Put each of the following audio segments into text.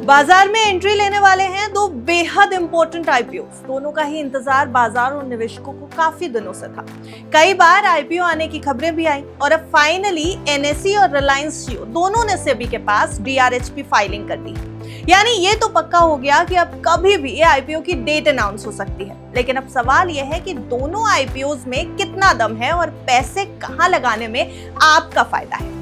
बाजार में एंट्री लेने वाले हैं दो बेहद इंपॉर्टेंट आईपीओ। दोनों का ही इंतजार बाजार और निवेशकों को काफी दिनों से था। कई बार आईपीओ आने की खबरें भी आई और अब फाइनली एनएसई और रिलायंस जियो दोनों ने सेबी के पास डीआरएचपी फाइलिंग कर दी। यानी ये तो पक्का हो गया कि अब कभी भी ये आईपीओ की डेट अनाउंस हो सकती है। लेकिन अब सवाल यह है कि दोनों आईपीओ में कितना दम है और पैसे कहां लगाने में आपका फायदा है।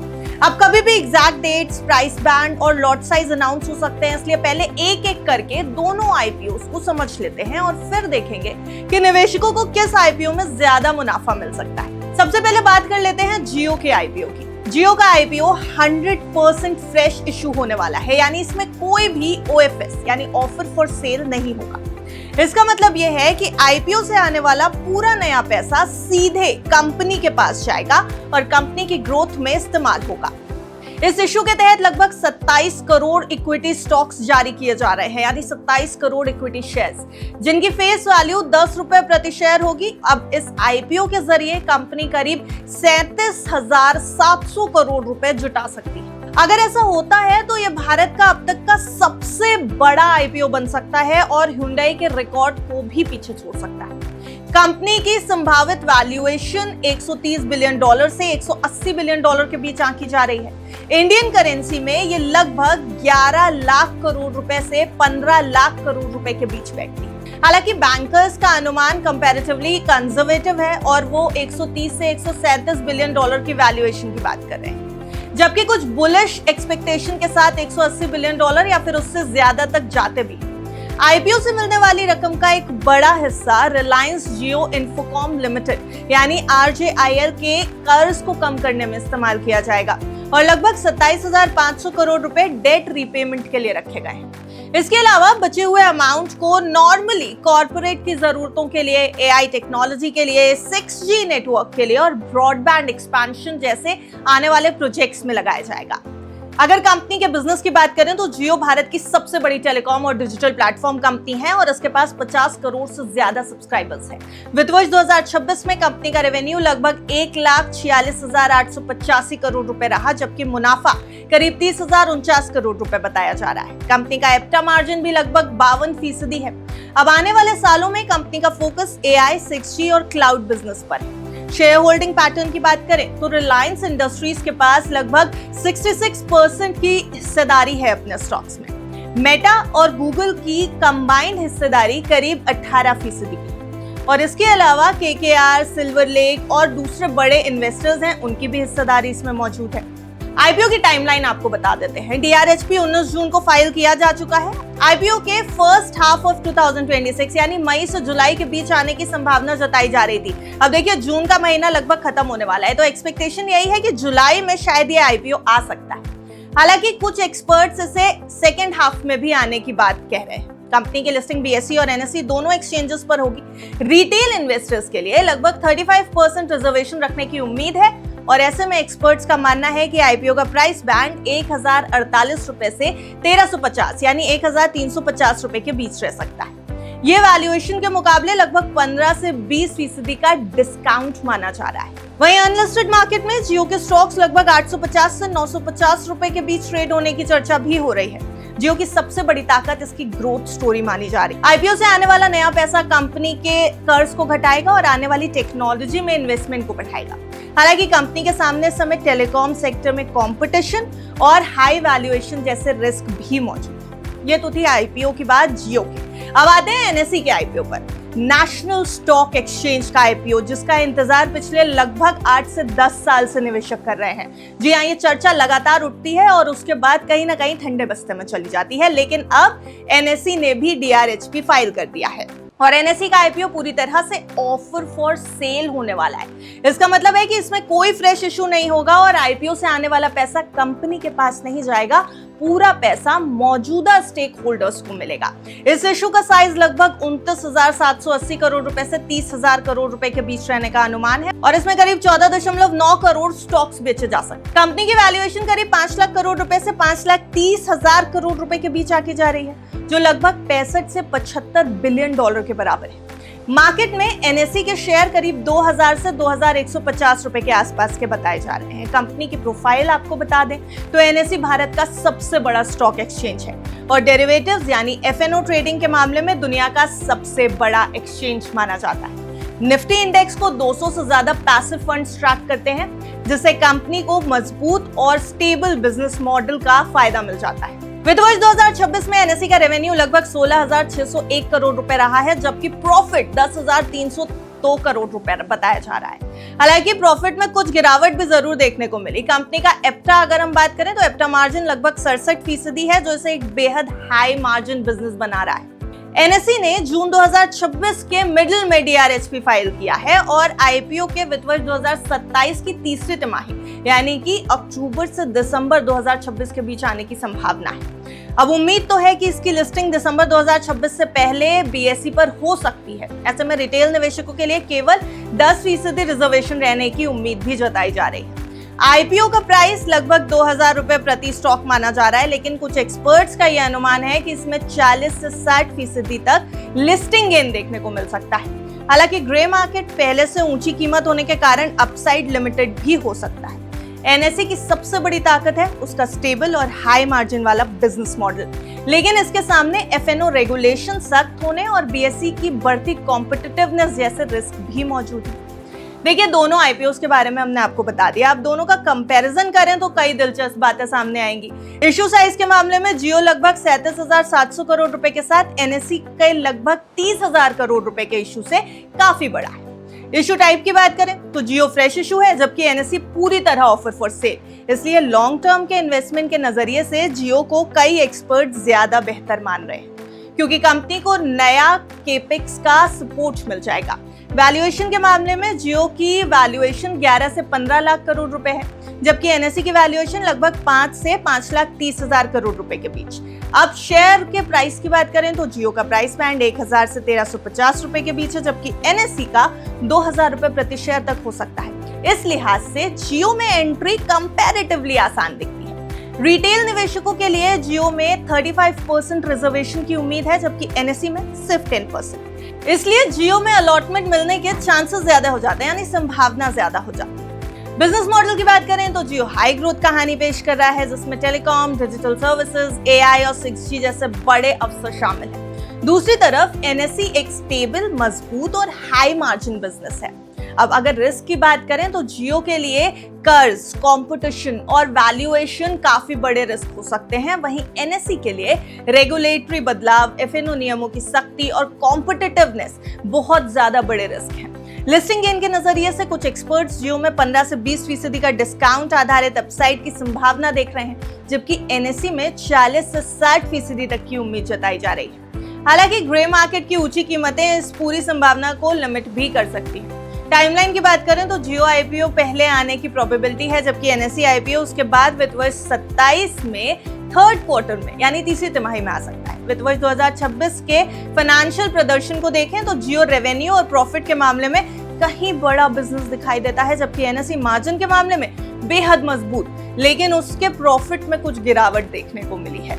अब कभी भी एग्जैक्ट डेट्स, प्राइस बैंड और लॉट साइज अनाउंस हो सकते हैं, इसलिए पहले एक एक करके दोनों आईपीओ को समझ लेते हैं और फिर देखेंगे कि निवेशकों को किस आईपीओ में ज्यादा मुनाफा मिल सकता है। सबसे पहले बात कर लेते हैं जियो के आईपीओ की। जियो का आईपीओ 100% फ्रेश इशू होने वाला है, यानी इसमें कोई भी ओएफएस यानी ऑफर फॉर सेल नहीं होगा। इसका मतलब यह है कि आईपीओ से आने वाला पूरा नया पैसा सीधे कंपनी के पास जाएगा और कंपनी की ग्रोथ में इस्तेमाल होगा। इस इशू के तहत लगभग 27 करोड़ इक्विटी स्टॉक्स जारी किए जा रहे हैं, यानी 27 करोड़ इक्विटी शेयर्स, जिनकी फेस वैल्यू 10 रुपए प्रति शेयर होगी। अब इस आईपीओ के जरिए कंपनी करीब 37,700 करोड़ रुपए जुटा सकती है। अगर ऐसा होता है तो यह भारत का अब तक का सबसे बड़ा आईपीओ बन सकता है और Hyundai के रिकॉर्ड को भी पीछे छोड़ सकता है। कंपनी की संभावित वैल्यूएशन 130 बिलियन डॉलर से 180 बिलियन डॉलर के बीच आंकी जा रही है। इंडियन करेंसी में ये लगभग 11 लाख करोड़ रुपए से 15 लाख करोड़ रुपए के बीच बैठती है। हालांकि बैंकर्स का अनुमान कंपैरेटिवली कंजर्वेटिव है और वो 130 से 137 बिलियन डॉलर की वैल्यूएशन की बात कर रहे हैं, जबकि कुछ बुलिश एक्सपेक्टेशन के साथ 180 बिलियन डॉलर या फिर उससे ज्यादा तक जाते भी। आईपीओ से मिलने वाली रकम का एक बड़ा हिस्सा रिलायंस जियो इन्फोकॉम लिमिटेड यानी आरजेआईएल के कर्ज को कम करने में इस्तेमाल किया जाएगा और लगभग 27,500 करोड़ रुपए डेट रीपेमेंट के लिए रखे गए हैं। इसके अलावा बचे हुए अमाउंट को नॉर्मली कॉर्पोरेट की जरूरतों के लिए, एआई टेक्नोलॉजी के लिए, 6G नेटवर्क के लिए और ब्रॉडबैंड एक्सपेंशन जैसे आने वाले प्रोजेक्ट्स में लगाया जाएगा। अगर कंपनी के बिजनेस की बात करें तो जियो भारत की सबसे बड़ी टेलीकॉम और डिजिटल प्लेटफॉर्म कंपनी है और इसके पास 50 करोड़ से ज्यादा सब्सक्राइबर्स हैं। वित्त वर्ष 2026 में कंपनी का रेवेन्यू लगभग 1,46,885 करोड़ रुपए रहा, जबकि मुनाफा करीब 30,049 करोड़ रुपए बताया जा रहा है। कंपनी का एबिटा मार्जिन भी लगभग 52% है। अब आने वाले सालों में कंपनी का फोकस एआई, 6G और क्लाउड बिजनेस पर है। शेयर होल्डिंग पैटर्न की बात करें तो रिलायंस इंडस्ट्रीज के पास लगभग 66% की हिस्सेदारी है अपने स्टॉक्स में। मेटा और गूगल की कंबाइंड हिस्सेदारी करीब 18% की और इसके अलावा केकेआर, सिल्वर लेक और दूसरे बड़े इन्वेस्टर्स हैं, उनकी भी हिस्सेदारी इसमें मौजूद है। आईपीओ की टाइमलाइन आपको बता देते हैं। डीआरएचपी 19 जून को फाइल किया जा चुका है। आईपीओ के फर्स्ट हाफ ऑफ 2026 यानी मई से जुलाई के बीच आने की संभावना जताई जा रही थी। अब देखिए जून का महीना लगभग खत्म होने वाला है, तो एक्सपेक्टेशन यही है कि जुलाई में शायद ये आईपीओ आ सकता है। हालांकि कुछ एक्सपर्ट्स इसे सेकेंड हाफ में भी आने की बात कह रहे हैं। कंपनी की लिस्टिंग बीएसई और एनएसई दोनों एक्सचेंजेस पर होगी। रिटेल इन्वेस्टर्स के लिए लगभग 35% रिजर्वेशन रखने की उम्मीद है और ऐसे में एक्सपर्ट्स का मानना है कि आईपीओ का प्राइस बैंड 1,048 रुपए से 1,350 यानी 1,350 रुपए के बीच रह सकता है। ये वैल्यूएशन के मुकाबले लगभग 15 से 20% का डिस्काउंट माना जा रहा है। वहीं अनलिस्टेड मार्केट में जियो के स्टॉक्स लगभग 850 से 950 रुपए के बीच ट्रेड होने की चर्चा भी हो रही है। जियो की सबसे बड़ी ताकत इसकी ग्रोथ स्टोरी मानी जा रही है। आईपीओ से आने वाला नया पैसा कंपनी के कर्ज को घटाएगा और आने वाली टेक्नोलॉजी में इन्वेस्टमेंट को बढ़ाएगा। हालांकि कंपनी के सामने इस समय टेलीकॉम सेक्टर में कंपटीशन और हाई वैल्यूएशन जैसे रिस्क भी मौजूद है। ये तो थी आईपीओ की बात जियो की। अब आते हैं एनएसई के आईपीओ पर। नेशनल स्टॉक एक्सचेंज का आईपीओ, जिसका इंतजार पिछले लगभग 8 से 10 साल से निवेशक कर रहे हैं। जी हाँ, ये चर्चा लगातार उठती है और उसके बाद कहीं ना कहीं ठंडे बस्ते में चली जाती है, लेकिन अब एनएसई ने भी डीआरएचपी फाइल कर दिया है और एनएसई का आईपीओ पूरी तरह से ऑफर फॉर सेल होने वाला है। इसका मतलब है कि इसमें कोई फ्रेश इशू नहीं होगा और आईपीओ से आने वाला पैसा कंपनी के पास नहीं जाएगा, पूरा पैसा मौजूदा स्टेक होल्डर्स को मिलेगा। इस इशू का साइज लगभग 29,780 करोड़ रुपए से 30,000 करोड़ रुपए के बीच रहने का अनुमान है और इसमें करीब 14.9 करोड़ स्टॉक्स बेचे जा सकते हैं। कंपनी की वैल्यूएशन करीब 5 लाख करोड़ रुपए से 5,30,000 करोड़ रुपए के बीच आकी जा रही है, जो लगभग 65 से 75 बिलियन डॉलर के बराबर है। मार्केट में एनएसई के शेयर करीब 2000 से 2150 रुपए के आसपास के बताए जा रहे हैं। कंपनी की प्रोफाइल आपको बता दें तो एनएसई भारत का सबसे बड़ा स्टॉक एक्सचेंज है और डेरिवेटिव्स यानी एफएनओ ट्रेडिंग के मामले में दुनिया का सबसे बड़ा एक्सचेंज माना जाता है। निफ्टी इंडेक्स को 200 से ज्यादा पैसिव फंड्स ट्रैक करते हैं, जिससे कंपनी को मजबूत और स्टेबल बिजनेस मॉडल का फायदा मिल जाता है। वित्त वर्ष 2026 में एनएसई का रेवेन्यू लगभग 16,601 करोड़ रुपए रहा है, जबकि प्रॉफिट 10,302 करोड़ रुपए बताया जा रहा है। हालांकि प्रॉफिट में कुछ गिरावट भी जरूर देखने को मिली। कंपनी का एप्टा अगर हम बात करें तो एप्टा मार्जिन लगभग 67% है, जो इसे एक बेहद हाई मार्जिन बिजनेस बना रहा है। एनएसई ने जून 2026 के मिडिल में डीआरएचपी फाइल किया है और आईपीओ के वित्त वर्ष 2027 की तीसरी तिमाही यानी कि अक्टूबर से दिसंबर 2026 के बीच आने की संभावना है। अब उम्मीद तो है कि इसकी लिस्टिंग दिसंबर 2026 से पहले बीएसई पर हो सकती है। ऐसे में रिटेल निवेशकों के लिए केवल 10% रिजर्वेशन रहने की उम्मीद भी जताई जा रही है। आईपीओ का प्राइस लगभग 2000 रुपए प्रति स्टॉक माना जा रहा है, लेकिन कुछ एक्सपर्ट्स का यह अनुमान है कि इसमें 40 से 60% तक लिस्टिंग गेन देखने को मिल सकता है। हालांकि ग्रे मार्केट पहले से ऊंची कीमत होने के कारण अपसाइड लिमिटेड भी हो सकता है। एनएसई की सबसे बड़ी ताकत है उसका स्टेबल और हाई मार्जिन वाला बिजनेस मॉडल, लेकिन इसके सामने एफएनओ रेगुलेशन सख्त होने और बीएसई की बढ़ती कॉम्पिटिटिवनेस जैसे रिस्क भी मौजूद है। देखिए, दोनों आईपीओस के बारे में हमने आपको बता दिया। आप दोनों का कंपैरिजन करें तो कई दिलचस्प बातें सामने आएंगी। इशू साइज के मामले में जियो लगभग 37,700 करोड़ रुपए के साथ एनएसई के लगभग 30,000 करोड़ रुपए के इशू से काफी बड़ा है। इशू टाइप की बात करें तो जियो फ्रेश इशू है, जबकि एनएसई पूरी तरह ऑफर फॉर सेल। इसलिए लॉन्ग टर्म के इन्वेस्टमेंट के नजरिए से जियो को कई एक्सपर्ट ज्यादा बेहतर मान रहे हैं, क्योंकि कंपनी को नया केपेक्स का सपोर्ट मिल जाएगा। वैल्यूएशन के मामले में जियो की वैल्यूएशन 11 से 15 लाख करोड़ रुपए है, जबकि एनएसई की वैल्यूएशन लगभग 5 से 5,30,000 करोड़ रुपए के बीच। अब शेयर के प्राइस की बात करें तो जियो का प्राइस बैंड 1000 से 1350 रुपए के बीच है, जबकि एनएसई का 2000 रुपए प्रति शेयर तक हो सकता है। इस लिहाज से जियो में एंट्री कंपैरेटिवली आसान दिखती है। रिटेल निवेशकों के लिए जियो में 35% रिजर्वेशन की उम्मीद है, जबकि एनएसई में सिर्फ 10%। इसलिए जियो में अलॉटमेंट मिलने के चांसेस ज्यादा हो जाते हैं, यानी संभावना ज्यादा हो जाती है। बिजनेस मॉडल की बात करें तो जियो हाई ग्रोथ कहानी पेश कर रहा है, जिसमें टेलीकॉम, डिजिटल सर्विसेज, एआई और 6G जैसे बड़े अवसर शामिल हैं। दूसरी तरफ एनएसई एक स्टेबल, मजबूत और हाई मार्जिन बिजनेस है। अब अगर रिस्क की बात करें तो जियो के लिए कर्ज, कंपटीशन और वैल्यूएशन काफी बड़े रिस्क हो सकते हैं। वहीं एनएसई के लिए रेगुलेटरी बदलाव, एफएनओ नियमों की सख्ती और कॉम्पिटिटिवनेस बहुत ज्यादा बड़े रिस्क हैं। लिस्टिंग गेन के नजरिए से कुछ एक्सपर्ट्स जियो में 15 से 20% का डिस्काउंट आधारित अपसाइड की संभावना देख रहे हैं, जबकि एनएसई में 40 से 60% तक की उम्मीद जताई जा रही है। हालांकि ग्रे मार्केट की ऊंची कीमतें इस पूरी संभावना को लिमिट भी कर सकती हैं। टाइमलाइन की बात करें तो जियो आईपीओ पहले आने की प्रोबेबिलिटी है, जबकि एनएसई आईपीओ उसके बाद वित्त वर्ष 27 में थर्ड क्वार्टर में यानी तीसरी तिमाही में आ सकता है। वित्त वर्ष 2026 के फाइनेंशियल प्रदर्शन को देखें तो जियो रेवेन्यू और प्रॉफिट के मामले में कहीं बड़ा बिजनेस दिखाई देता है, जबकि एनएसई मार्जिन के मामले में बेहद मजबूत, लेकिन उसके प्रॉफिट में कुछ गिरावट देखने को मिली है।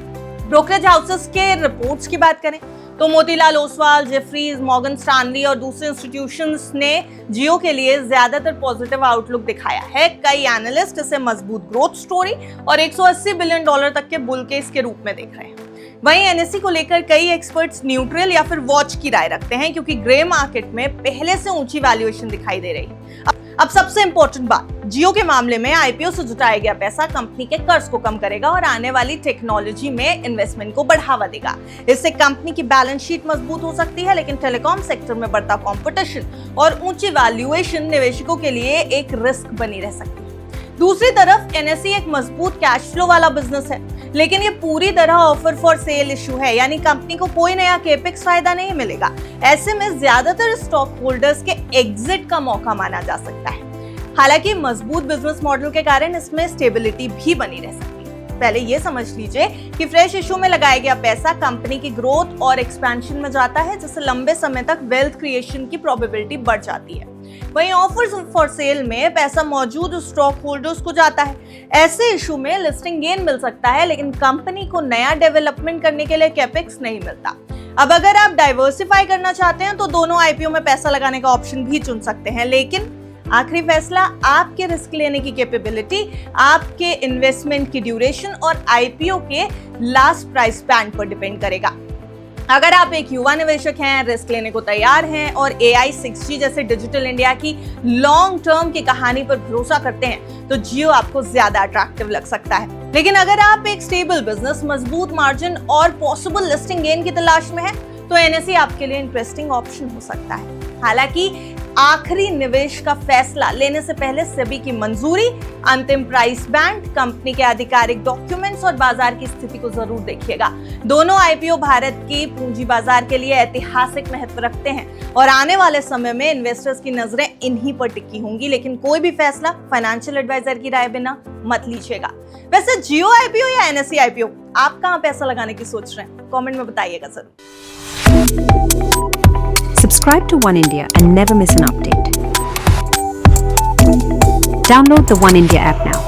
ब्रोकरेज हाउसेस के रिपोर्ट्स की बात करें तो Motilal Oswal, Jefferies, Morgan Stanley और दूसरे इंस्टीट्यूशंस ने जियो के लिए ज्यादातर पॉजिटिव आउटलुक दिखाया है। कई एनालिस्ट इसे मजबूत ग्रोथ स्टोरी और $180 बिलियन तक के बुल केस के रूप में देख रहे हैं। वहीं एनएसई को लेकर कई एक्सपर्ट्स न्यूट्रल या फिर वॉच की राय रखते हैं, क्योंकि ग्रे मार्केट में पहले से ऊंची वैल्यूएशन दिखाई दे रही है। अब सबसे इंपॉर्टेंट बात, जियो के मामले में आईपीओ से जुटाया गया पैसा कंपनी के कर्ज को कम करेगा और आने वाली टेक्नोलॉजी में इन्वेस्टमेंट को बढ़ावा देगा। इससे कंपनी की बैलेंस शीट मजबूत हो सकती है, लेकिन टेलीकॉम सेक्टर में बढ़ता कंपटीशन और ऊंची वैल्यूएशन निवेशकों के लिए एक रिस्क बनी रह सकती है। दूसरी तरफ एनएसई एक मजबूत कैश फ्लो वाला बिजनेस है, लेकिन ये पूरी तरह ऑफर फॉर सेल इशू है, यानी कंपनी को कोई नया केपेक्स फायदा नहीं मिलेगा। ऐसे में ज्यादातर स्टॉक होल्डर्स के एग्जिट का मौका माना जा सकता है। हालांकि मजबूत बिजनेस मॉडल के कारण इसमें स्टेबिलिटी भी बनी रह सकती है। पहले ये समझ लीजिए कि फ्रेश इशू में लगाया गया पैसा कंपनी की ग्रोथ और एक्सपेंशन में जाता है, जिससे लंबे समय तक वेल्थ क्रिएशन की प्रोबेबिलिटी बढ़ जाती है। वहीं ऑफर्स फॉर सेल में पैसा मौजूद स्टॉक होल्डर्स को जाता है। ऐसे इशू में लिस्टिंग गेन मिल सकता है, लेकिन कंपनी को नया डेवलपमेंट करने के लिए कैपेक्स नहीं मिलता। अब अगर आप डाइवर्सिफाई करना चाहते हैं तो दोनों आईपीओ में पैसा लगाने का ऑप्शन भी चुन सकते हैं, लेकिन आखिरी फैसला आपके रिस्क लेने की कैपेबिलिटी, आपके इन्वेस्टमेंट की ड्यूरेशन और आईपीओ के लास्ट प्राइस बैंड पर डिपेंड करेगा। अगर आप एक युवा निवेशक हैं, रिस्क लेने को तैयार हैं और AI 6G जैसे डिजिटल इंडिया की लॉन्ग टर्म की कहानी पर भरोसा करते हैं तो जियो आपको ज्यादा अट्रैक्टिव लग सकता है। लेकिन अगर आप एक स्टेबल बिजनेस, मजबूत मार्जिन और पॉसिबल लिस्टिंग गेन की तलाश में हैं तो NSE आपके लिए इंटरेस्टिंग ऑप्शन हो सकता है। हालांकि आखिरी निवेश का फैसला लेने से पहले सेबी की मंजूरी, अंतिम प्राइस बैंड, कंपनी के आधिकारिक डॉक्यूमेंट्स और बाजार की स्थिति को जरूर देखिएगा। दोनों आईपीओ भारत की पूंजी बाजार के लिए ऐतिहासिक महत्व रखते हैं और आने वाले समय में इन्वेस्टर्स की नजरें इन्हीं पर टिकी होंगी। लेकिन कोई भी फैसला फाइनेंशियल एडवाइजर की राय बिना मत लीजिएगा। वैसे जियो आईपीओ या NSE आईपीओ, आप कहां पैसा लगाने की सोच रहे हैं? कमेंट में बताइएगा जरूर। Subscribe to One India and never miss an update. Download the One India app now.